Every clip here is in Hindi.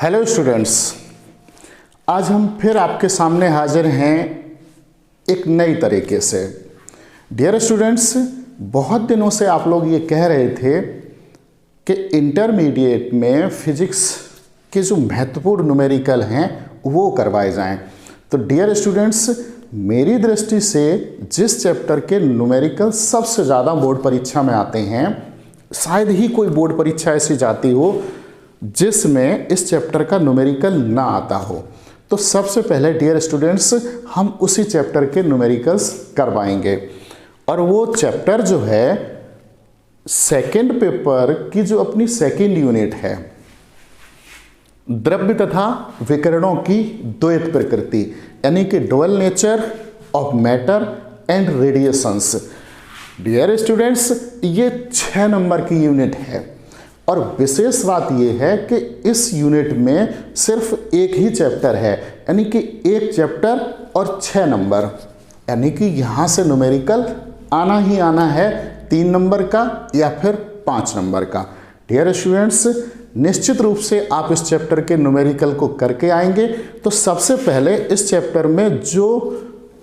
हेलो स्टूडेंट्स, आज हम फिर आपके सामने हाजिर हैं एक नई तरीके से। डियर स्टूडेंट्स, बहुत दिनों से आप लोग ये कह रहे थे कि इंटरमीडिएट में फिजिक्स के जो महत्वपूर्ण न्यूमेरिकल हैं वो करवाए जाएं। तो डियर स्टूडेंट्स, मेरी दृष्टि से जिस चैप्टर के न्यूमेरिकल सबसे ज़्यादा बोर्ड परीक्षा में आते हैं, शायद ही कोई बोर्ड परीक्षा ऐसी जाती हो जिसमें इस चैप्टर का न्यूमेरिकल ना आता हो। तो सबसे पहले डियर स्टूडेंट्स, हम उसी चैप्टर के न्यूमेरिकल्स करवाएंगे। और वो चैप्टर जो है सेकंड पेपर की जो अपनी सेकंड यूनिट है, द्रव्य तथा विकिरणों की द्वैत प्रकृति, यानी कि dual nature of matter and radiations. Dear students, ये 6 नंबर की यूनिट है और विशेष बात यह है कि इस यूनिट में सिर्फ एक ही चैप्टर है, यानी कि एक चैप्टर और 6 नंबर, यानी कि यहाँ से न्यूमेरिकल आना ही आना है 3 नंबर का या फिर 5 नंबर का। डियर स्टूडेंट्स, निश्चित रूप से आप इस चैप्टर के न्यूमेरिकल को करके आएंगे। तो सबसे पहले इस चैप्टर में जो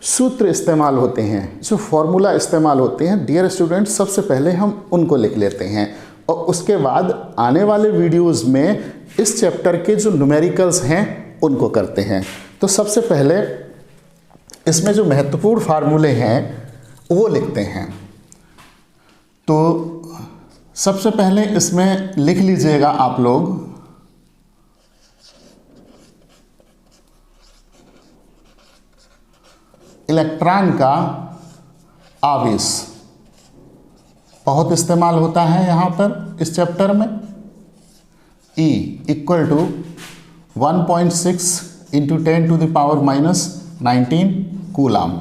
सूत्र इस्तेमाल होते हैं, जो फॉर्मूला इस्तेमाल होते हैं, डियर स्टूडेंट्स, सबसे पहले हम उनको लिख लेते हैं और उसके बाद आने वाले वीडियोस में इस चैप्टर के जो न्यूमेरिकल्स हैं उनको करते हैं। तो सबसे पहले इसमें जो महत्वपूर्ण फार्मूले हैं वो लिखते हैं। तो सबसे पहले इसमें लिख लीजिएगा आप लोग इलेक्ट्रॉन का आवेश बहुत इस्तेमाल होता है यहाँ पर इस चैप्टर में। E equal to 1.6 into 10⁻⁻19 coulomb.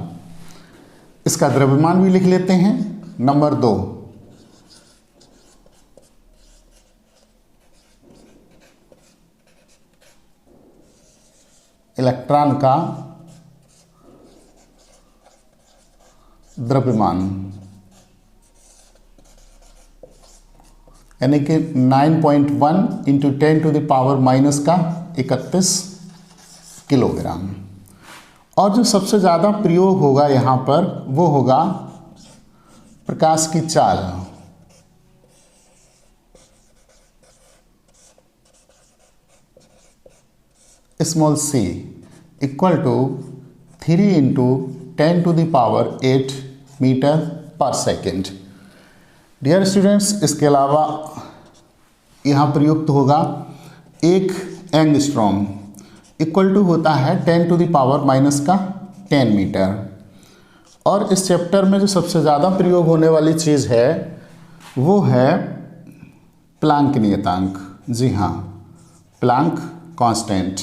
इसका द्रव्यमान भी लिख लेते हैं। नंबर 2, इलेक्ट्रॉन का द्रव्यमान, यानी कि 9.1 इंटू 10⁻⁻31 किलोग्राम। और जो सबसे ज़्यादा प्रयोग होगा यहाँ पर वो होगा प्रकाश की चाल, small c equal to 3 into 10⁸ metre per second. Dear students, इसके अलावा यहाँ प्रयुक्त होगा 1 एंगस्ट्रॉम इक्वल टू होता है 10⁻⁻10 मीटर। और इस चैप्टर में जो सबसे ज़्यादा प्रयोग होने वाली चीज़ है वो है प्लांक नियतांक। जी हाँ, प्लांक कांस्टेंट,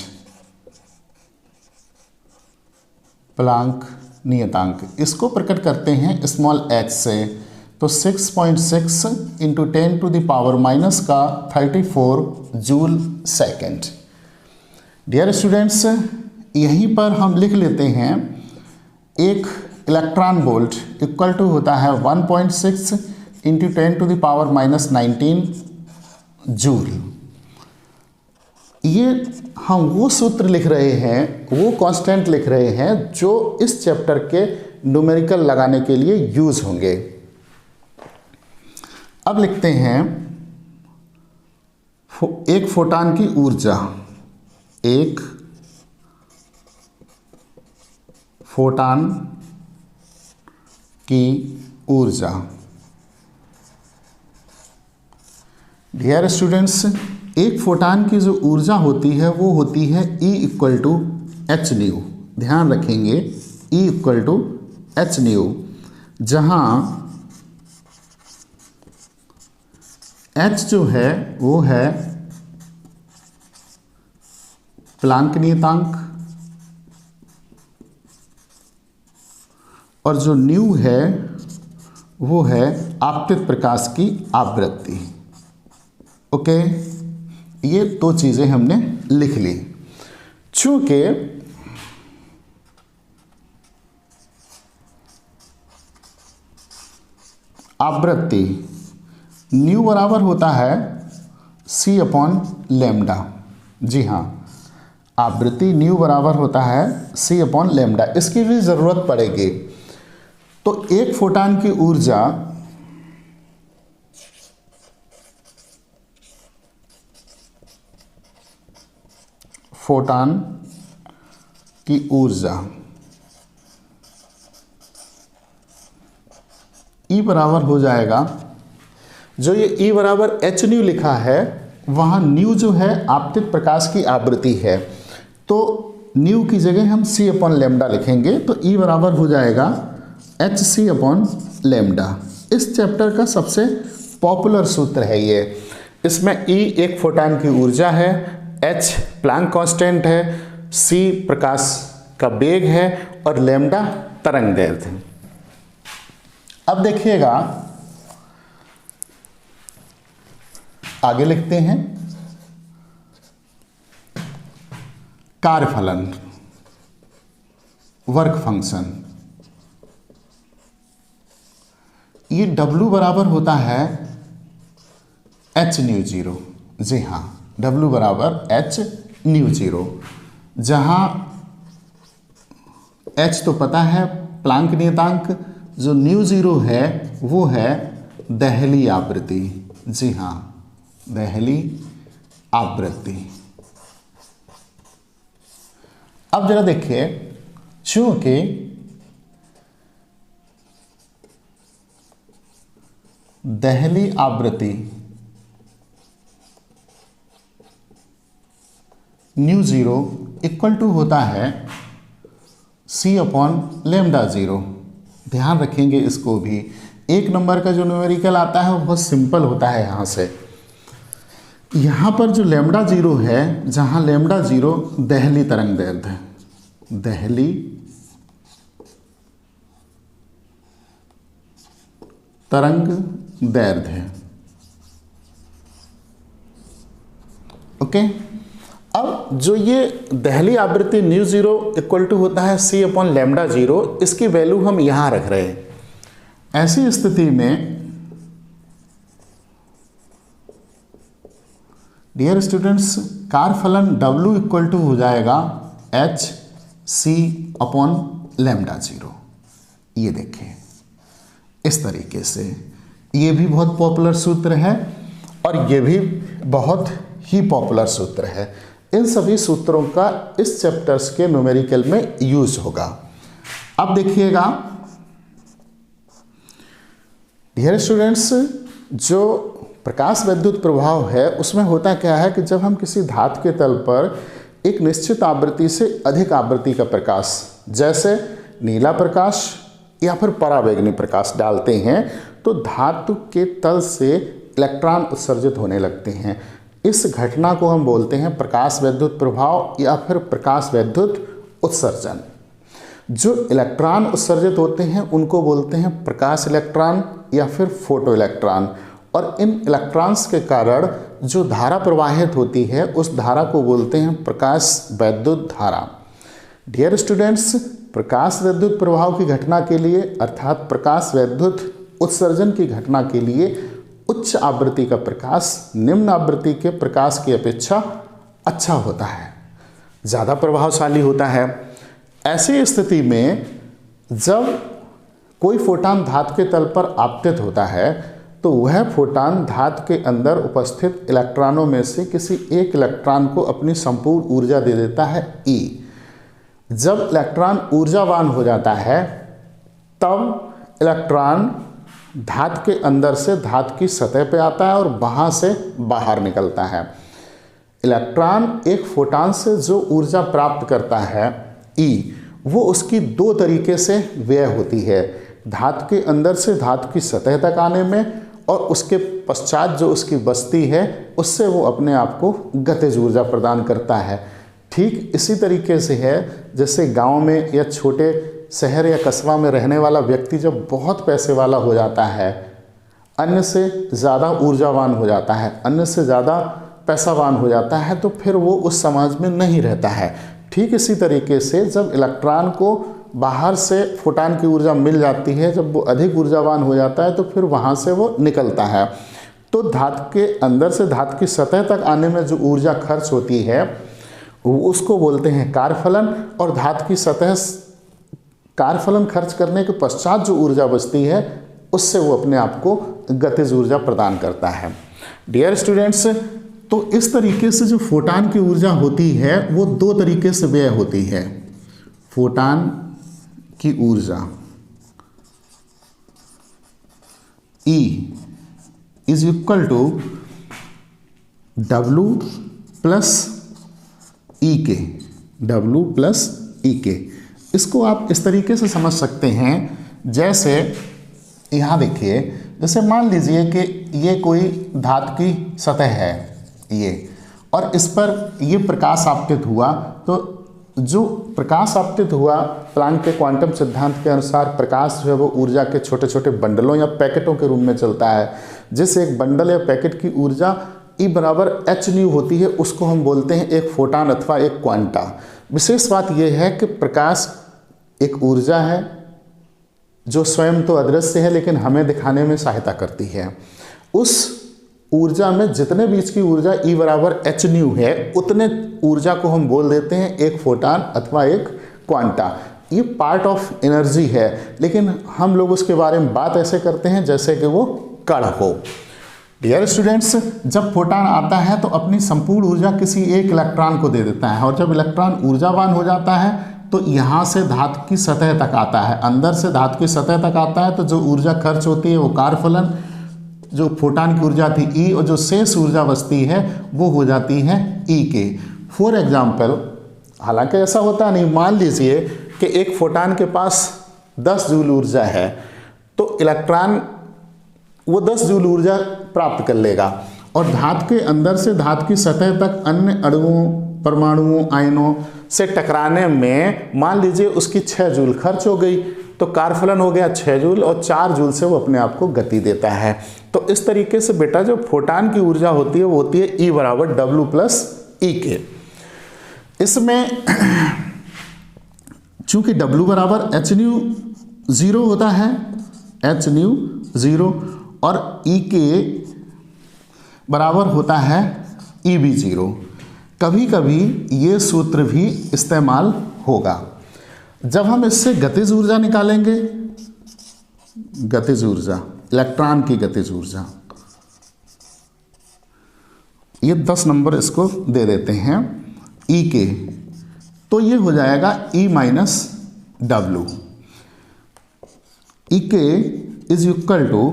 प्लांक नियतांक। इसको प्रकट करते हैं स्मॉल h से। तो 6.6 into 10⁻⁻34 joule second. Dear students, यहीं पर हम लिख लेते हैं एक इलेक्ट्रॉन वोल्ट इक्वल टू होता है 1.6 इंटू 10⁻⁻19 जूल। ये हम वो सूत्र लिख रहे हैं, वो कांस्टेंट लिख रहे हैं जो इस चैप्टर के न्यूमेरिकल लगाने के लिए यूज होंगे। अब लिखते हैं एक फोटॉन की ऊर्जा, एक फोटॉन की ऊर्जा। डियर स्टूडेंट्स, एक फोटॉन की जो ऊर्जा होती है वो होती है E equal to h nu. ध्यान रखेंगे, E equal to h nu, जहाँ H जो है वो है प्लांक नियतांक और जो न्यू है वो है आपतित प्रकाश की आवृत्ति। ओके, ये 2 चीज़ें हमने लिख ली। चूंकि आवृत्ति न्यू बराबर होता है C/λ, जी हाँ, आवृत्ति न्यू बराबर होता है c अपॉन लेमडा। इसकी भी ज़रूरत पड़ेगी। तो एक फोटान की ऊर्जा E बराबर हो जाएगा, जो ये E बराबर एच न्यू लिखा है, वहाँ न्यू जो है आपतित प्रकाश की आवृत्ति है, तो न्यू की जगह हम c अपॉन लेमडा लिखेंगे। तो E बराबर हो जाएगा एच सी अपॉन लेमडा। इस चैप्टर का सबसे पॉपुलर सूत्र है ये। इसमें E एक फोटान की ऊर्जा है, H प्लैंक कांस्टेंट है, C प्रकाश का वेग है और लेमडा तरंग दैर्ध्य है। अब देखिएगा, आगे लिखते हैं कार्यफलन, वर्क फंक्शन। ये W बराबर होता है एच न्यू जीरो। जी हाँ, W बराबर एच न्यू जीरो, जहाँ H तो पता है प्लैंक नियतांक, जो न्यू जीरो है वो है देहली आवृत्ति। जी हाँ, देहली आवृत्ति। अब जरा देखिए, चूंकि देहली आवृत्ति न्यू जीरो इक्वल टू होता है c अपॉन लेमडा जीरो। ध्यान रखेंगे इसको भी। एक नंबर का जो न्यूमेरिकल आता है वो बहुत सिंपल होता है। यहाँ से यहाँ पर जो लेमडा जीरो है, जहाँ लेमडा जीरो देहली तरंग दैर्ध्य है, देहली तरंग दैर्ध्य है। ओके, अब जो ये देहली आवृत्ति न्यू जीरो इक्वल टू होता है c अपॉन लेमडा जीरो, इसकी वैल्यू हम यहां रख रहे हैं। ऐसी स्थिति में डियर स्टूडेंट्स, कार्यफलन W इक्वल टू हो जाएगा h c upon lambda zero. ये देखिए इस तरीके से, ये भी बहुत पॉपुलर सूत्र है और ये भी बहुत ही पॉपुलर सूत्र है। इन सभी सूत्रों का इस चैप्टर्स के न्यूमेरिकल में यूज होगा। अब देखिएगा डियर स्टूडेंट्स, जो प्रकाश विद्युत प्रभाव है उसमें होता क्या है कि जब हम किसी धातु के तल पर एक निश्चित आवृत्ति से अधिक आवृत्ति का प्रकाश, जैसे नीला प्रकाश या फिर परावैंगनी प्रकाश डालते हैं, तो धातु के तल से इलेक्ट्रॉन उत्सर्जित होने लगते हैं। इस घटना को हम बोलते हैं प्रकाश विद्युत प्रभाव या फिर प्रकाश विद्युत उत्सर्जन। जो इलेक्ट्रॉन उत्सर्जित होते हैं उनको बोलते हैं प्रकाश इलेक्ट्रॉन या फिर फोटो इलेक्ट्रॉन, और इन इलेक्ट्रॉन्स के कारण जो धारा प्रवाहित होती है उस धारा को बोलते हैं प्रकाश विद्युत धारा। डियर स्टूडेंट्स, प्रकाश विद्युत प्रभाव की घटना के लिए अर्थात प्रकाश विद्युत उत्सर्जन की घटना के लिए उच्च आवृत्ति का प्रकाश निम्न आवृत्ति के प्रकाश की अपेक्षा अच्छा होता है, ज़्यादा प्रभावशाली होता है। ऐसी स्थिति में जब कोई फोटान धातु के तल पर आपतित होता है तो वह फोटान धातु के अंदर उपस्थित इलेक्ट्रॉनों में से किसी एक इलेक्ट्रॉन को अपनी संपूर्ण ऊर्जा दे देता है E। जब इलेक्ट्रॉन ऊर्जावान हो जाता है तब इलेक्ट्रॉन धातु के अंदर से धातु की सतह पे आता है और वहाँ से बाहर निकलता है। इलेक्ट्रॉन एक फोटान से जो ऊर्जा प्राप्त करता है E, वो उसकी दो तरीके से व्यय होती है, धातु के अंदर से धातु की सतह तक आने में और उसके पश्चात जो उसकी बस्ती है उससे वो अपने आप को गतिज ऊर्जा प्रदान करता है। ठीक इसी तरीके से है जैसे गांव में या छोटे शहर या कस्बा में रहने वाला व्यक्ति जब बहुत पैसे वाला हो जाता है, अन्य से ज़्यादा ऊर्जावान हो जाता है, अन्य से ज़्यादा पैसावान हो जाता है, तो फिर वो उस समाज में नहीं रहता है। ठीक इसी तरीके से जब इलेक्ट्रॉन को बाहर से फोटान की ऊर्जा मिल जाती है, जब वो अधिक ऊर्जावान हो जाता है तो फिर वहाँ से वो निकलता है। तो धातु के अंदर से धातु की सतह तक आने में जो ऊर्जा खर्च होती है उसको बोलते हैं कार्यफलन। और धातु की सतह कार्यफलन खर्च करने के पश्चात जो ऊर्जा बचती है उससे वो अपने आप को गतिज ऊर्जा प्रदान करता है। डियर स्टूडेंट्स, तो इस तरीके से जो फोटान की ऊर्जा होती है वो दो तरीके से व्यय होती है। फोटान की ऊर्जा E is equal to W plus E k, W plus E के। इसको आप इस तरीके से समझ सकते हैं, जैसे यहाँ देखिए, जैसे मान लीजिए कि ये कोई धातु की सतह है ये, और इस पर ये प्रकाश आपतित हुआ, तो जो प्रकाश आपतित हुआ प्लांक के क्वांटम सिद्धांत के अनुसार प्रकाश जो है वो ऊर्जा के छोटे छोटे बंडलों या पैकेटों के रूप में चलता है, जिससे एक बंडल या पैकेट की ऊर्जा E बराबर h न्यू होती है, उसको हम बोलते हैं एक फोटान अथवा एक क्वांटा। विशेष बात यह है कि प्रकाश एक ऊर्जा है जो स्वयं तो अदृश्य है लेकिन हमें दिखाने में सहायता करती है। उस ऊर्जा में जितने बीच की ऊर्जा E बराबर h न्यू है उतने ऊर्जा को हम बोल देते हैं एक फोटान अथवा एक क्वांटा। ये पार्ट ऑफ एनर्जी है, लेकिन हम लोग उसके बारे में बात ऐसे करते हैं जैसे कि वो कण हो। डियर स्टूडेंट्स, जब फोटान आता है तो अपनी संपूर्ण ऊर्जा किसी एक इलेक्ट्रॉन को दे देता है, और जब इलेक्ट्रॉन ऊर्जावान हो जाता है तो यहाँ से धातु की सतह तक आता है, अंदर से धातु की सतह तक आता है। तो जो ऊर्जा खर्च होती है वो कार्यफलन, जो फोटान की ऊर्जा थी E, और जो शेष ऊर्जा बचती है वो हो जाती है E के। फॉर एग्जाम्पल, हालांकि ऐसा होता नहीं, मान लीजिए कि एक फोटान के पास 10 जूल ऊर्जा है, तो इलेक्ट्रॉन वो 10 जूल ऊर्जा प्राप्त कर लेगा, और धातु के अंदर से धातु की सतह तक अन्य अणुओं, परमाणुओं, आयनों से टकराने में मान लीजिए उसकी 6 जूल खर्च हो गई, तो कार्यफलन हो गया 6 जूल, और 4 जूल से वो अपने आप को गति देता है। तो इस तरीके से बेटा जो फोटान की ऊर्जा होती है वो होती है E बराबर W प्लस ई के। इसमें चूंकि W बराबर h न्यू 0 होता है, h न्यू 0, और E के बराबर होता है EB 0। कभी कभी ये सूत्र भी इस्तेमाल होगा जब हम इससे गतिज ऊर्जा निकालेंगे। गतिज ऊर्जा, इलेक्ट्रॉन की गतिज ऊर्जा, ये 10 नंबर इसको दे देते हैं E के, तो ये हो जाएगा E माइनस W। E के इज इक्वल टू,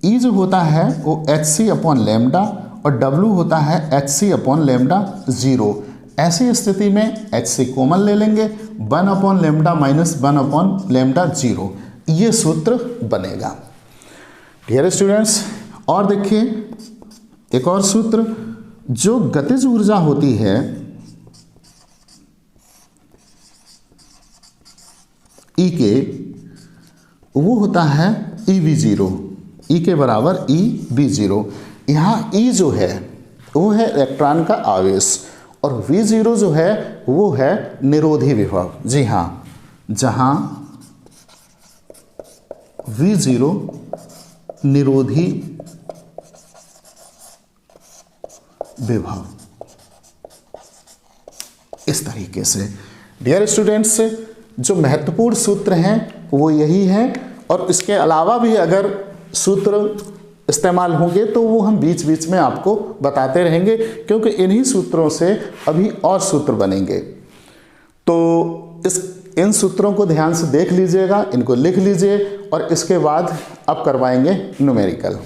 E जो होता है वो hc अपॉन लेमडा और W होता है hc अपॉन लेमडा 0। ऐसी स्थिति में hc कॉमन ले लेंगे, 1 upon lambda minus 1 upon lambda 0, ये सूत्र बनेगा। डियर स्टूडेंट्स, और देखिए एक और सूत्र, जो गतिज ऊर्जा होती है E के, वो होता है EV0, E के बराबर EV0। यहाँ E जो है वो है इलेक्ट्रॉन का आवेश, और V0 जो है वो है निरोधी विभव। जी हाँ, जहाँ V0 निरोधी विभव, इस तरीके से। डियर स्टूडेंट्स, जो महत्वपूर्ण सूत्र हैं वो यही है, और इसके अलावा भी अगर सूत्र इस्तेमाल होंगे तो वो हम बीच बीच में आपको बताते रहेंगे, क्योंकि इन्हीं सूत्रों से अभी और सूत्र बनेंगे। तो इन सूत्रों को ध्यान से देख लीजिएगा, इनको लिख लीजिए, और इसके बाद अब करवाएंगे न्यूमेरिकल।